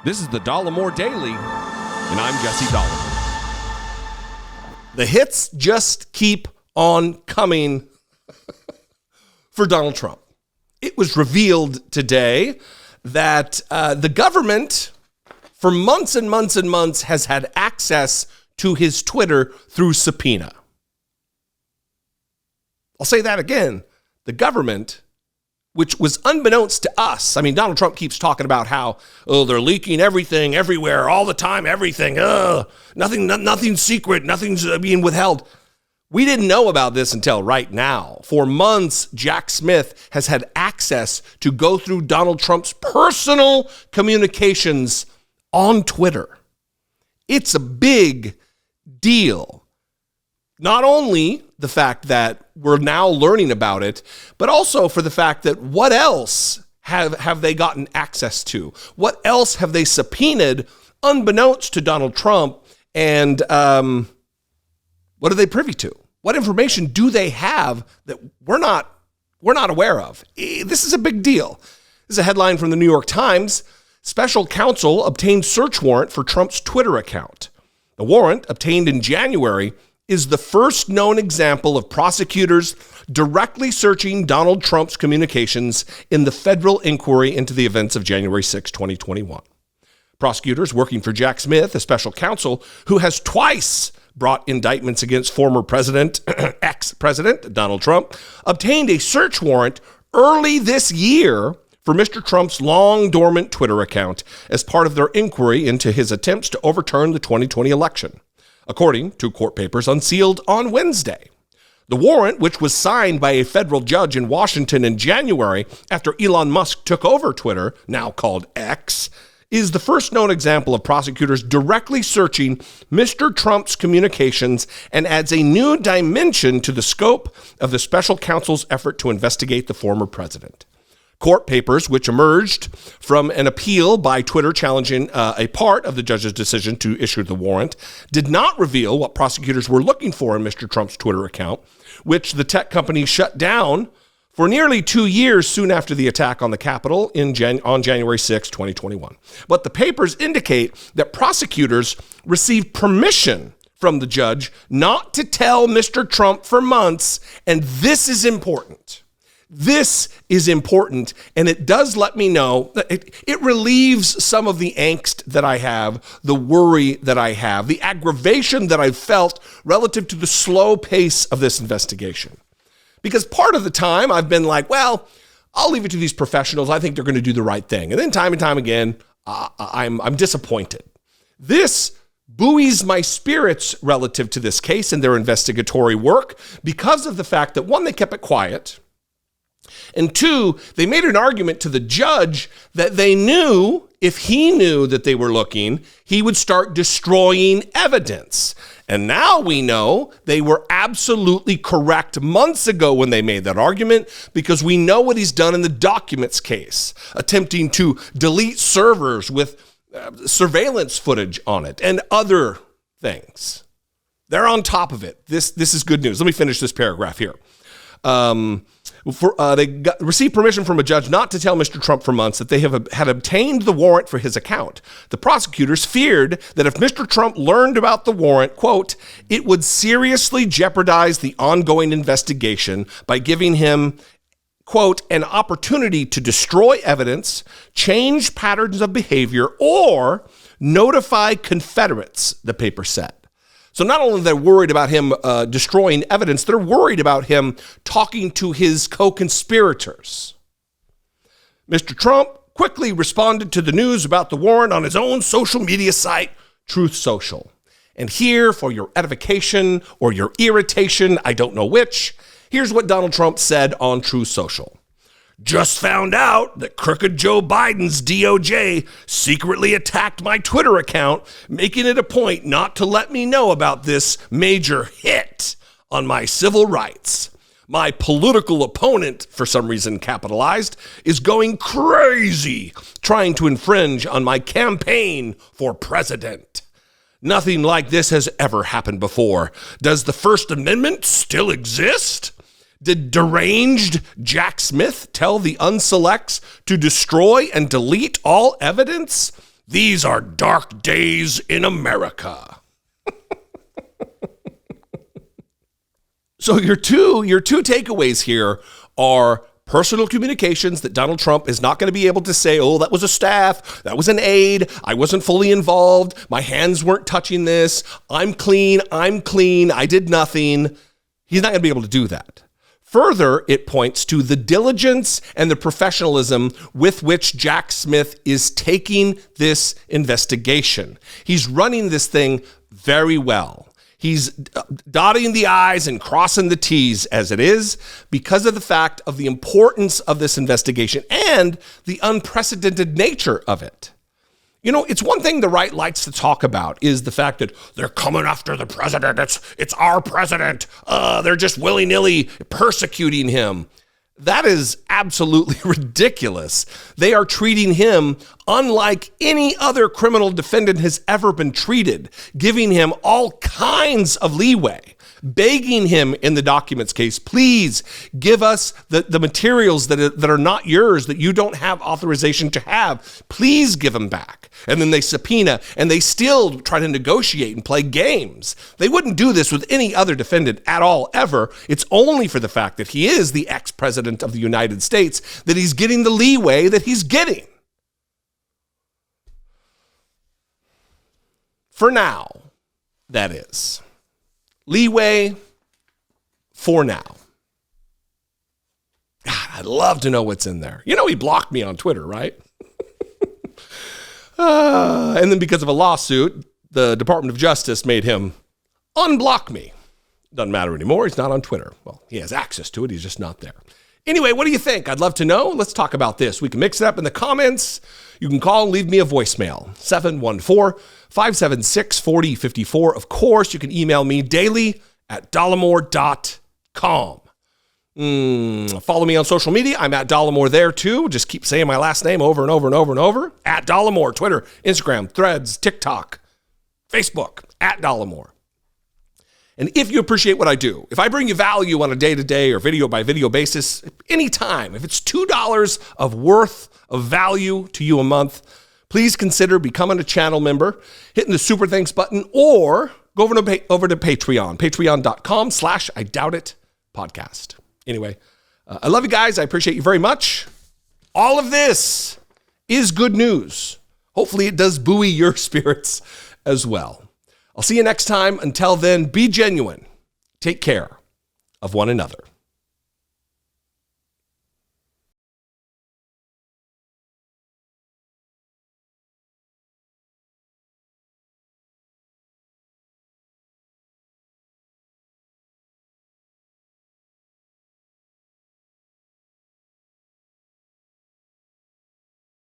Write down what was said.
This is the Dollemore Daily, and I'm Jesse Dollemore. The hits just keep on coming for Donald Trump. It was revealed today that the government, for months and months and months, has had access to his Twitter through subpoena. I'll say that again. The government, which was unbeknownst to us. I mean, Donald Trump keeps talking about how, they're leaking everything, everywhere, all the time, everything. Nothing's secret, nothing's being withheld. We didn't know about this until right now. For months, Jack Smith has had access to go through Donald Trump's personal communications on Twitter. It's a big deal. Not only the fact that we're now learning about it, but also for the fact that what else have they gotten access to? What else have they subpoenaed unbeknownst to Donald Trump? And what are they privy to? What information do they have that we're not aware of? This is a big deal. This is a headline from the New York Times. Special counsel obtained search warrant for Trump's Twitter account. The warrant, obtained in January, is the first known example of prosecutors directly searching Donald Trump's communications in the federal inquiry into the events of January 6, 2021. Prosecutors working for Jack Smith, a special counsel who has twice brought indictments against former president, ex-president Donald Trump, obtained a search warrant early this year for Mr. Trump's long-dormant Twitter account as part of their inquiry into his attempts to overturn the 2020 election, according to court papers unsealed on Wednesday. The warrant, which was signed by a federal judge in Washington in January after Elon Musk took over Twitter, now called X, is the first known example of prosecutors directly searching Mr. Trump's communications and adds a new dimension to the scope of the special counsel's effort to investigate the former president. Court papers, which emerged from an appeal by Twitter challenging a part of the judge's decision to issue the warrant, did not reveal what prosecutors were looking for in Mr. Trump's Twitter account, which the tech company shut down for nearly 2 years soon after the attack on the Capitol on January 6, 2021. But the papers indicate that prosecutors received permission from the judge not to tell Mr. Trump for months, and this is important. This is important, and it does let me know that it relieves some of the angst that I have, the worry that I have, the aggravation that I've felt relative to the slow pace of this investigation. Because part of the time I've been like, well, I'll leave it to these professionals. I think they're going to do the right thing. And then time and time again, I'm disappointed. This buoys my spirits relative to this case and their investigatory work because of the fact that, one, they kept it quiet. And two, they made an argument to the judge that they knew if he knew that they were looking, he would start destroying evidence. And now we know they were absolutely correct months ago when they made that argument, because we know what he's done in the documents case, attempting to delete servers with surveillance footage on it and other things. They're on top of it. This is good news. Let me finish this paragraph here. They received permission from a judge not to tell Mr. Trump for months that they had obtained the warrant for his account. The prosecutors feared that if Mr. Trump learned about the warrant, quote, it would seriously jeopardize the ongoing investigation by giving him, quote, an opportunity to destroy evidence, change patterns of behavior, or notify Confederates, the paper said. So not only are they worried about him destroying evidence, they're worried about him talking to his co-conspirators. Mr. Trump quickly responded to the news about the warrant on his own social media site, Truth Social. And here, for your edification or your irritation, I don't know which, here's what Donald Trump said on Truth Social. Just found out that crooked Joe Biden's DOJ secretly attacked my Twitter account, making it a point not to let me know about this major hit on my civil rights. My political opponent, for some reason capitalized, is going crazy trying to infringe on my campaign for president. Nothing like this has ever happened before. Does the First Amendment still exist? Did deranged Jack Smith tell the unselects to destroy and delete all evidence? These are dark days in America. So your two takeaways here are personal communications that Donald Trump is not going to be able to say, oh, that was a staff, that was an aide, I wasn't fully involved, my hands weren't touching this, I'm clean, I did nothing. He's not going to be able to do that. Further, it points to the diligence and the professionalism with which Jack Smith is taking this investigation. He's running this thing very well. He's dotting the I's and crossing the T's as it is because of the fact of the importance of this investigation and the unprecedented nature of it. You know, it's one thing the right likes to talk about is the fact that they're coming after the president. It's our president. They're just willy-nilly persecuting him. That is absolutely ridiculous. They are treating him unlike any other criminal defendant has ever been treated, giving him all kinds of leeway, begging him in the documents case, please give us the materials that are not yours, that you don't have authorization to have. Please give them back. And then they subpoena and they still try to negotiate and play games. They wouldn't do this with any other defendant at all, ever. It's only for the fact that he is the ex-president of the United States that he's getting the leeway that he's getting. For now, that is. Leeway for now. God, I'd love to know what's in there. You know, he blocked me on Twitter, right? And then because of a lawsuit, the Department of Justice made him unblock me. Doesn't matter anymore. He's not on Twitter. Well, he has access to it. He's just not there. Anyway, what do you think? I'd love to know. Let's talk about this. We can mix it up in the comments. You can call and leave me a voicemail, 714-576-4054. Of course, you can email me daily at dollemore.com. Follow me on social media. I'm at Dollemore there too. Just keep saying my last name over and over and over and over. At Dollemore, Twitter, Instagram, Threads, TikTok, Facebook, at Dollemore. And if you appreciate what I do, if I bring you value on a day-to-day or video-by-video basis, anytime, if it's $2 of worth of value to you a month, please consider becoming a channel member, hitting the super thanks button, or go over to Patreon, patreon.com/IDoubtIt podcast. Anyway, I love you guys. I appreciate you very much. All of this is good news. Hopefully it does buoy your spirits as well. I'll see you next time. Until then, be genuine. Take care of one another.